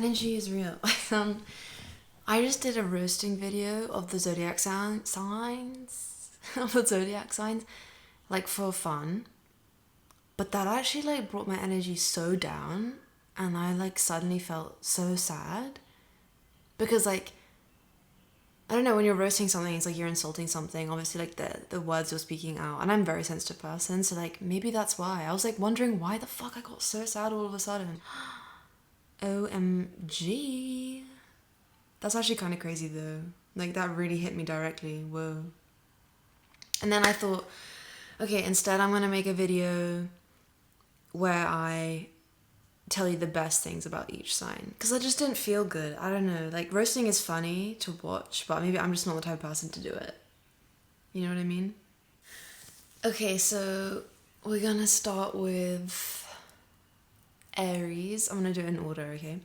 energy is real. I just did a roasting video of the zodiac signs, of the zodiac signs, like for fun. But that actually like brought my energy so down, and I like suddenly felt so sad because like I don't know, when you're roasting something, it's like you're insulting something. Obviously, like the words you're speaking out, and I'm a very sensitive person, so like maybe that's why. I was like wondering why the fuck I got so sad all of a sudden. OMG. That's actually kind of crazy though. Like that really hit me directly. Whoa. And then I thought, okay, instead I'm gonna make a video where I tell you the best things about each sign, because I just didn't feel good. I don't know, like roasting is funny to watch, but maybe I'm just not the type of person to do it. You know what I mean? Okay, so we're gonna start with Aries. I'm gonna do it in order, okay?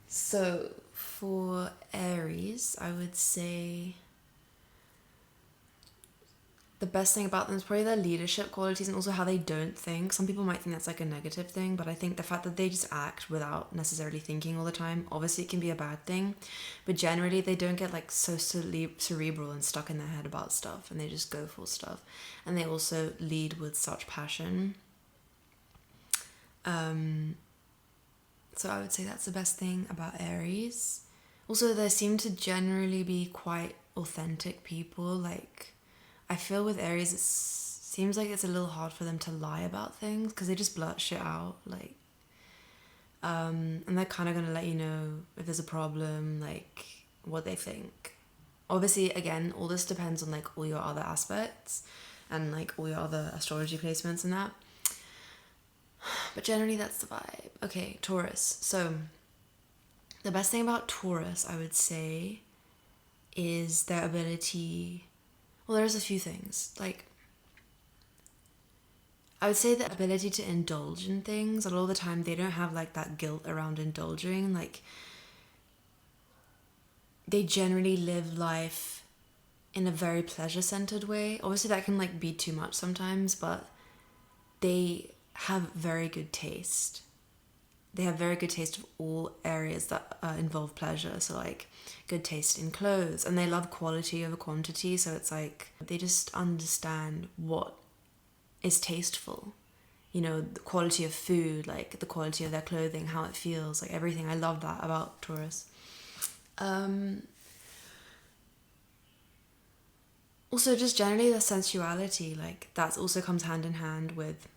So for Aries, I would say the best thing about them is probably their leadership qualities and also how they don't think. Some people might think that's like a negative thing, but I think the fact that they just act without necessarily thinking all the time, obviously it can be a bad thing, but generally they don't get like so cerebral and stuck in their head about stuff, and they just go for stuff. And they also lead with such passion. So I would say that's the best thing about Aries. Also, they seem to generally be quite authentic people. Like, I feel with Aries, it seems like it's a little hard for them to lie about things because they just blurt shit out. Like, and they're kind of going to let you know if there's a problem, like, what they think. Obviously, again, all this depends on, like, all your other aspects and, like, all your other astrology placements and that. But generally, that's the vibe. Okay, Taurus. So, the best thing about Taurus, I would say, is their ability... Well, there's a few things. Like, I would say the ability to indulge in things. A lot of the time, they don't have, like, that guilt around indulging. Like, they generally live life in a very pleasure-centered way. Obviously, that can, like, be too much sometimes, but they have very good taste. They have very good taste of all areas that involve pleasure. So like good taste in clothes, and they love quality over quantity. So it's like they just understand what is tasteful. You know, the quality of food, like the quality of their clothing, how it feels, like everything. I love that about Taurus. Also, just generally the sensuality, like that also comes hand in hand with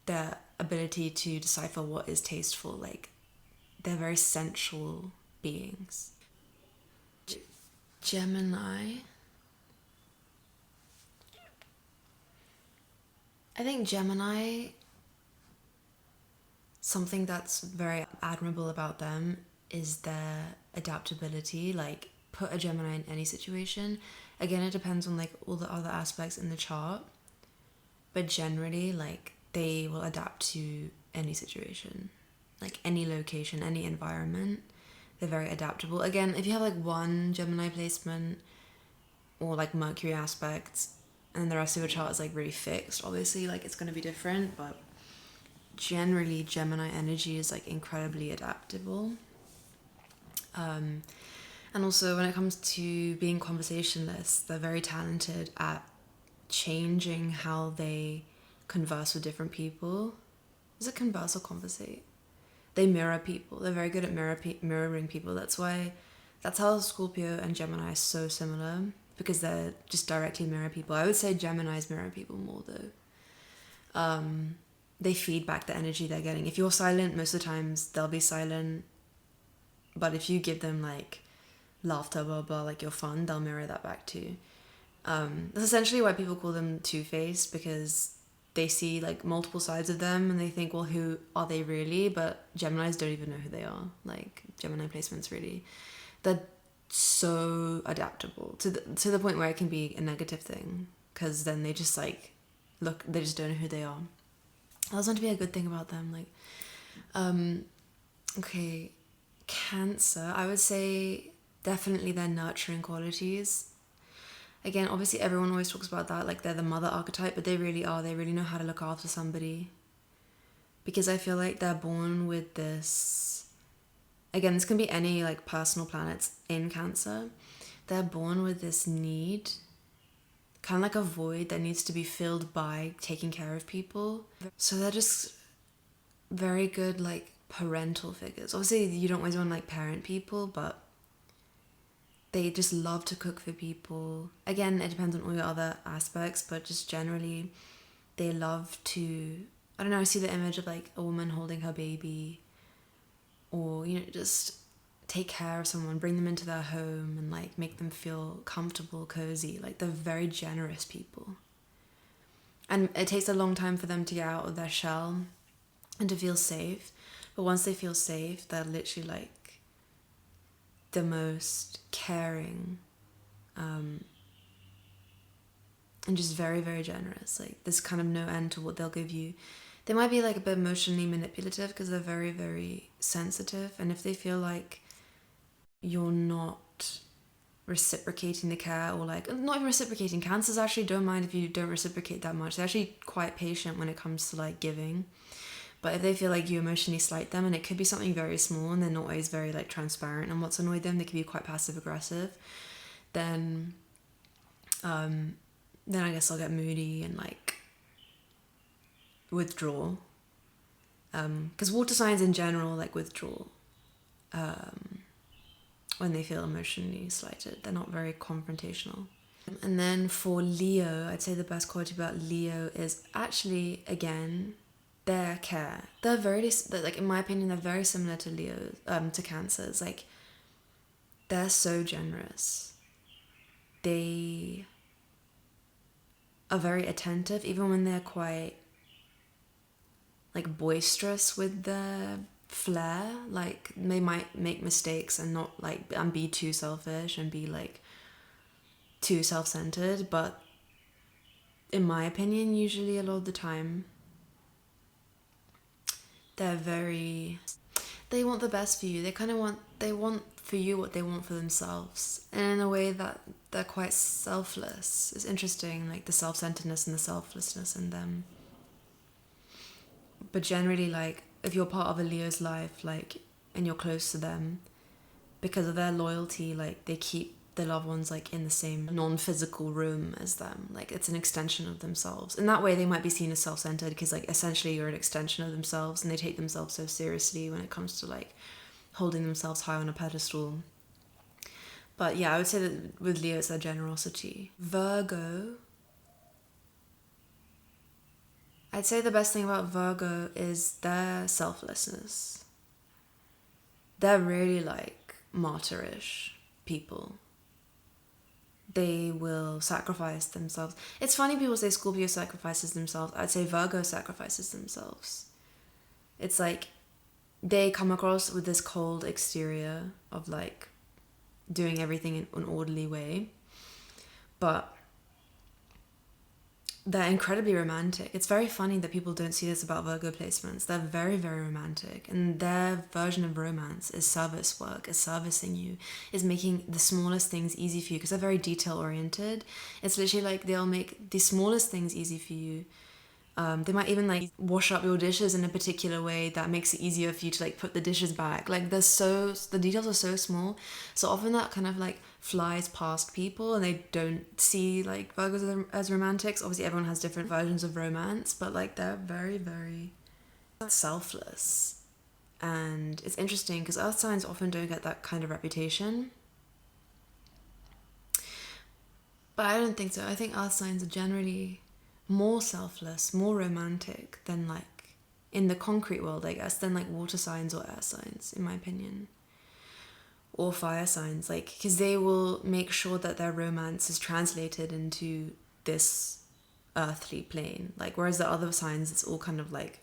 their ability to decipher what is tasteful. Like, they're very sensual beings. Gemini. I think Gemini, something that's very admirable about them is their adaptability. Like, put a Gemini in any situation. Again, it depends on like all the other aspects in the chart, but generally, like, they will adapt to any situation, like any location, any environment. They're very adaptable. Again, if you have like one Gemini placement or like Mercury aspects and the rest of your chart is like really fixed, obviously like it's going to be different, but generally Gemini energy is like incredibly adaptable. And also when it comes to being conversationalists, they're very talented at changing how they converse with different people. Is it converse or conversate? They mirror people. They're very good at mirroring people. That's how Scorpio and Gemini are so similar, because they're just directly mirror people. I would say Geminis mirror people more though. They feed back the energy they're getting. If you're silent, most of the times they'll be silent. But if you give them like laughter, blah blah, like you're fun, they'll mirror that back too. That's essentially why people call them two-faced, because they see like multiple sides of them and they think, well, who are they really? But Geminis don't even know who they are. Like, Gemini placements, really, they're so adaptable to the point where it can be a negative thing, because then they just like they just don't know who they are. That's not to be a good thing about them. Like, okay, Cancer, I would say definitely their nurturing qualities. Again, obviously everyone always talks about that, like they're the mother archetype, but they really are. They really know how to look after somebody. because I feel like they're born with this, again, this can be any like personal planets in Cancer. They're born with this need, kind of like a void that needs to be filled by taking care of people. So they're just very good like parental figures. Obviously you don't always want to like parent people, but they just love to cook for people. Again, it depends on all your other aspects, but just generally they love to, I don't know, I see the image of like a woman holding her baby, or, you know, just take care of someone, bring them into their home and like make them feel comfortable, cozy. Like they're very generous people. And it takes a long time for them to get out of their shell and to feel safe. But once they feel safe, they're literally like the most caring, and just very, very generous. Like there's kind of no end to what they'll give you. They might be like a bit emotionally manipulative because they're very, very sensitive. And if they feel like you're not reciprocating the care, or like not even reciprocating, Cancers actually don't mind if you don't reciprocate that much. They're actually quite patient when it comes to like giving. But if they feel like you emotionally slight them, and it could be something very small and they're not always very like transparent on what's annoyed them, they can be quite passive aggressive, then I guess I'll get moody and like withdraw. Because water signs in general like withdraw when they feel emotionally slighted. They're not very confrontational. And then for Leo, I'd say the best quality about Leo is actually, again, their care. They're like, in my opinion, they're very similar to Leo, to Cancers. Like, they're so generous. They are very attentive, even when they're quite like boisterous with their flair. Like they might make mistakes and not like, and be too selfish and be like too self-centered, but in my opinion, usually a lot of the time they want the best for you. They want for you what they want for themselves, and in a way that they're quite selfless. It's interesting, like the self-centeredness and the selflessness in them. But generally, like if you're part of a Leo's life, like, and you're close to them, because of their loyalty, like they keep their loved ones like in the same non-physical room as them. Like it's an extension of themselves. In that way, they might be seen as self-centered because like essentially you're an extension of themselves, and they take themselves so seriously when it comes to like holding themselves high on a pedestal. But yeah, I would say that with Leo, it's their generosity. Virgo, I'd say the best thing about Virgo is their selflessness. They're really like martyrish people. They will sacrifice themselves. It's funny people say Scorpio sacrifices themselves. I'd say Virgo sacrifices themselves. It's like they come across with this cold exterior of like doing everything in an orderly way, but they're incredibly romantic. It's very funny that people don't see this about Virgo placements. They're very, very romantic. And their version of romance is service work, is servicing you, is making the smallest things easy for you, because they're very detail oriented. It's literally like they'll make the smallest things easy for you. They might even like wash up your dishes in a particular way that makes it easier for you to like put the dishes back. Like the details are so small. So often that kind of like flies past people, and they don't see like Virgos as romantics. Obviously everyone has different versions of romance, but like they're very, very selfless. And it's interesting because earth signs often don't get that kind of reputation. But I don't think so. I think earth signs are generally more selfless, more romantic than like in the concrete world, I guess, than like water signs or air signs, in my opinion. Or fire signs, like, because they will make sure that their romance is translated into this earthly plane. Like, whereas the other signs, it's all kind of like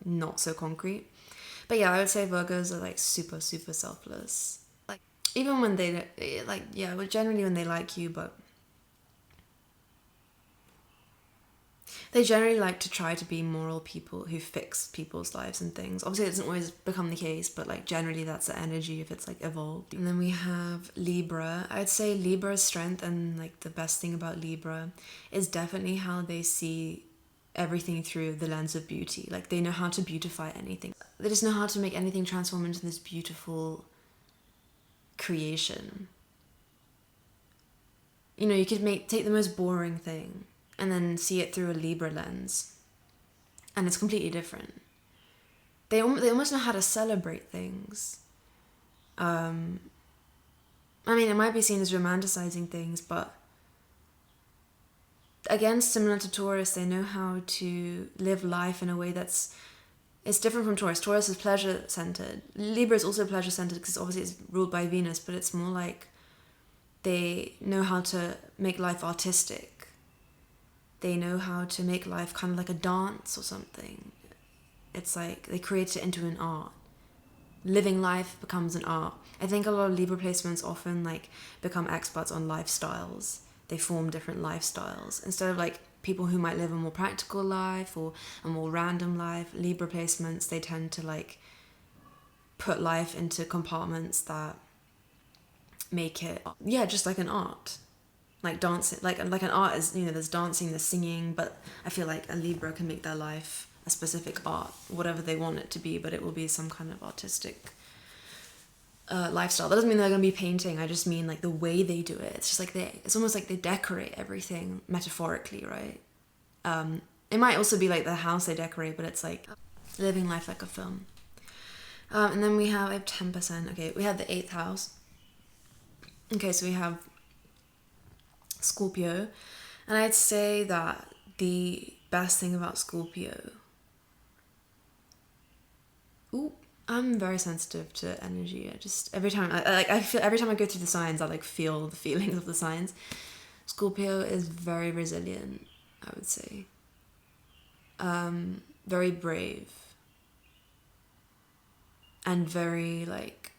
not so concrete. But yeah, I would say Virgos are like super, super selfless. Like, even when they, like, yeah, well, generally when they like you, but they generally like to try to be moral people who fix people's lives and things. Obviously, it doesn't always become the case, but like generally that's the energy if it's like evolved. And then we have Libra. I'd say Libra's strength and like the best thing about Libra is definitely how they see everything through the lens of beauty. Like, they know how to beautify anything. They just know how to make anything transform into this beautiful creation. You know, you could take the most boring thing and then see it through a Libra lens, and it's completely different. They almost know how to celebrate things. I mean, it might be seen as romanticizing things, but again, similar to Taurus, they know how to live life in a way it's different from Taurus. Taurus is pleasure-centered. Libra is also pleasure-centered because obviously it's ruled by Venus, but it's more like they know how to make life artistic. They know how to make life kind of like a dance or something. It's like they create it into an art. Living life becomes an art. I think a lot of Libra placements often like become experts on lifestyles. They form different lifestyles. Instead of like people who might live a more practical life or a more random life, Libra placements, they tend to like put life into compartments that make it, yeah, just like an art. Like dancing, like an art is, you know, there's dancing, there's singing, but I feel like a Libra can make their life a specific art, whatever they want it to be, but it will be some kind of artistic lifestyle. That doesn't mean they're going to be painting. I just mean like the way they do it. It's just like it's almost like they decorate everything metaphorically, right? It might also be like the house they decorate, but it's like living life like a film. And then I have 10%. Okay, we have the 8th house. Okay, so we have Scorpio, and I'd say that the best thing about Scorpio, I'm very sensitive to energy. I just every time I feel every time I go through the signs, I like feel the feelings of the signs. Scorpio is very resilient, I would say. Very brave and very like,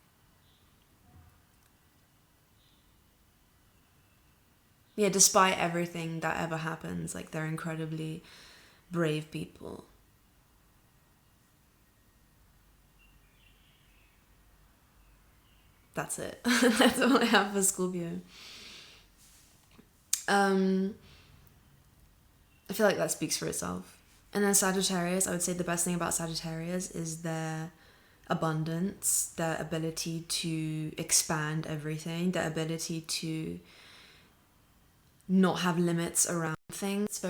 yeah, despite everything that ever happens, like they're incredibly brave people. That's it. That's all I have for Scorpio. I feel like that speaks for itself. And then Sagittarius, I would say the best thing about Sagittarius is their abundance, their ability to expand everything, their ability to not have limits around things.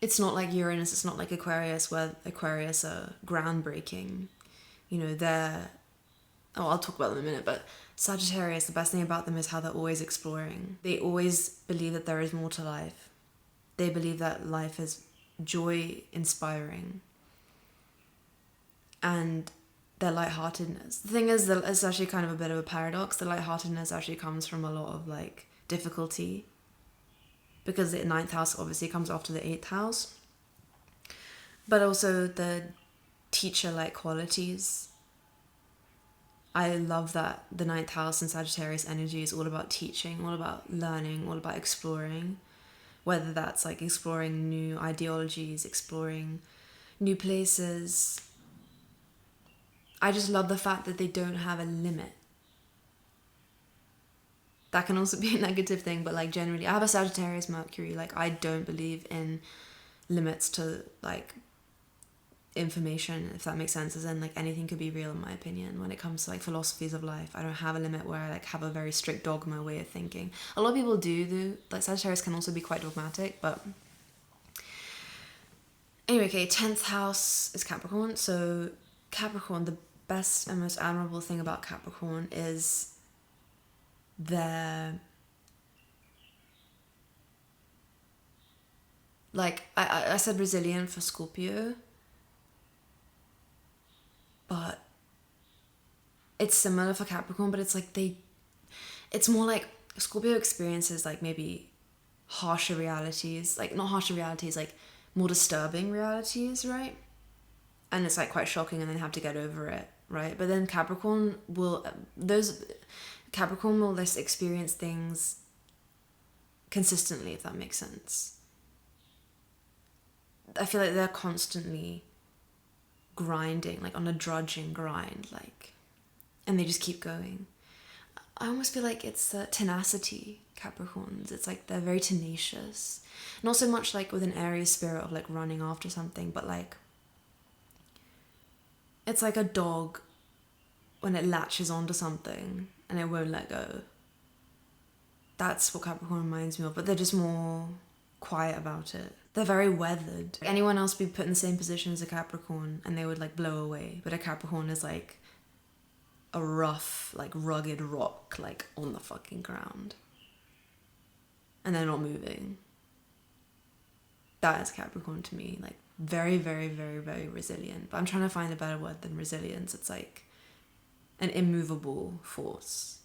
It's not like Uranus, it's not like Aquarius, where Aquarius are groundbreaking. You know, I'll talk about them in a minute, but Sagittarius, the best thing about them is how they're always exploring. They always believe that there is more to life. They believe that life is joy-inspiring. And their lightheartedness. The thing is that it's actually kind of a bit of a paradox. The lightheartedness actually comes from a lot of like difficulty, because the 9th house obviously comes after the 8th house, but also the teacher-like qualities. I love that the 9th house and Sagittarius energy is all about teaching, all about learning, all about exploring, whether that's like exploring new ideologies, exploring new places. I just love the fact that they don't have a limit. That can also be a negative thing, but like generally, I have a Sagittarius Mercury. Like, I don't believe in limits to like information, if that makes sense, as in like anything could be real in my opinion. When it comes to like philosophies of life, I don't have a limit where I like have a very strict dogma way of thinking. A lot of people do. Like Sagittarius can also be quite dogmatic, but anyway, okay, 10th house is Capricorn. So Capricorn, the best and most admirable thing about Capricorn is their, like, I said resilient for Scorpio, but it's similar for Capricorn, but it's like it's more like Scorpio experiences like maybe harsher realities, like not harsher realities, like more disturbing realities, right? And it's like quite shocking, and then have to get over it, right? But then Capricorn will just experience things consistently, if that makes sense. I feel like they're constantly grinding, like on a drudging grind, like, and they just keep going. I almost feel like it's tenacity, Capricorns. It's like they're very tenacious. Not so much like with an Aries spirit of like running after something, but like it's like a dog when it latches onto something and it won't let go. That's what Capricorn reminds me of, but they're just more quiet about it. They're very weathered. Anyone else would be put in the same position as a Capricorn and they would like blow away, but a Capricorn is like a rough, like rugged rock, like on the fucking ground. And they're not moving. That is Capricorn to me. Like very, very, very, very resilient. But I'm trying to find a better word than resilience. It's like an immovable force.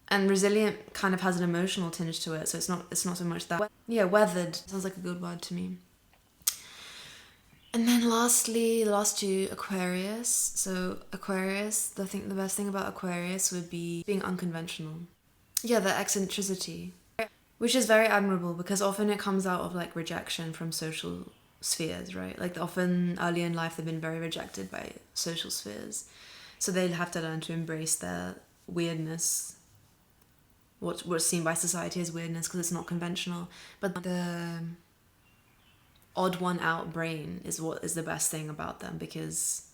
And resilient kind of has an emotional tinge to it, so it's not so much that. Yeah, weathered sounds like a good word to me. And then lastly, the last two, Aquarius. So Aquarius, I think the best thing about Aquarius would be being unconventional. Yeah, the eccentricity, which is very admirable because often it comes out of like rejection from social spheres, right? Like often early in life they've been very rejected by social spheres. So they'll have to learn to embrace their weirdness, what's seen by society as weirdness because it's not conventional. But the odd one out brain is what is the best thing about them, because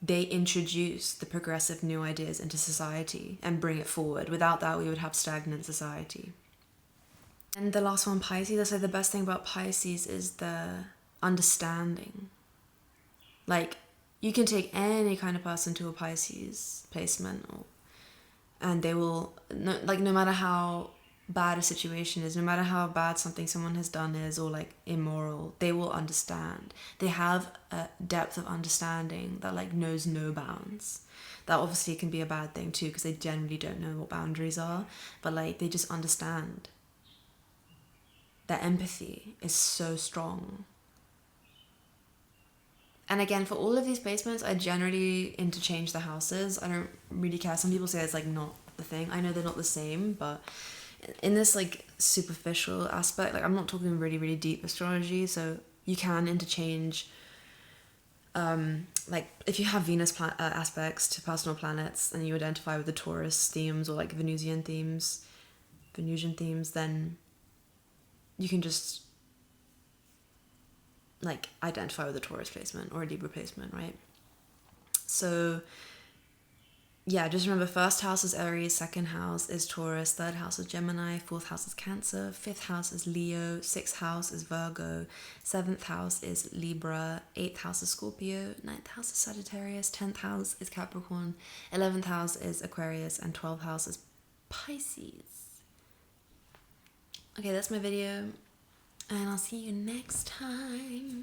they introduce the progressive new ideas into society and bring it forward. Without that, we would have stagnant society. And the last one, Pisces, I say the best thing about Pisces is the understanding. Like, you can take any kind of person to a Pisces placement, and they will, no matter how bad a situation is, no matter how bad something someone has done is, or like immoral, they will understand. They have a depth of understanding that like knows no bounds. That obviously can be a bad thing too, because they generally don't know what boundaries are, but like they just understand. Their empathy is so strong. And again, for all of these placements, I generally interchange the houses. I don't really care. Some people say it's like not the thing. I know they're not the same, but in this like superficial aspect, like I'm not talking really, really deep astrology, so you can interchange like if you have Venus aspects to personal planets and you identify with the Taurus themes or like Venusian themes, then you can just like identify with a Taurus placement or a Libra placement, right? So yeah, just remember, first house is Aries, second house is Taurus, third house is Gemini, fourth house is Cancer, fifth house is Leo, sixth house is Virgo, seventh house is Libra, eighth house is Scorpio, ninth house is Sagittarius, 10th house is Capricorn, 11th house is Aquarius, and 12th house is Pisces. Okay, that's my video, and I'll see you next time.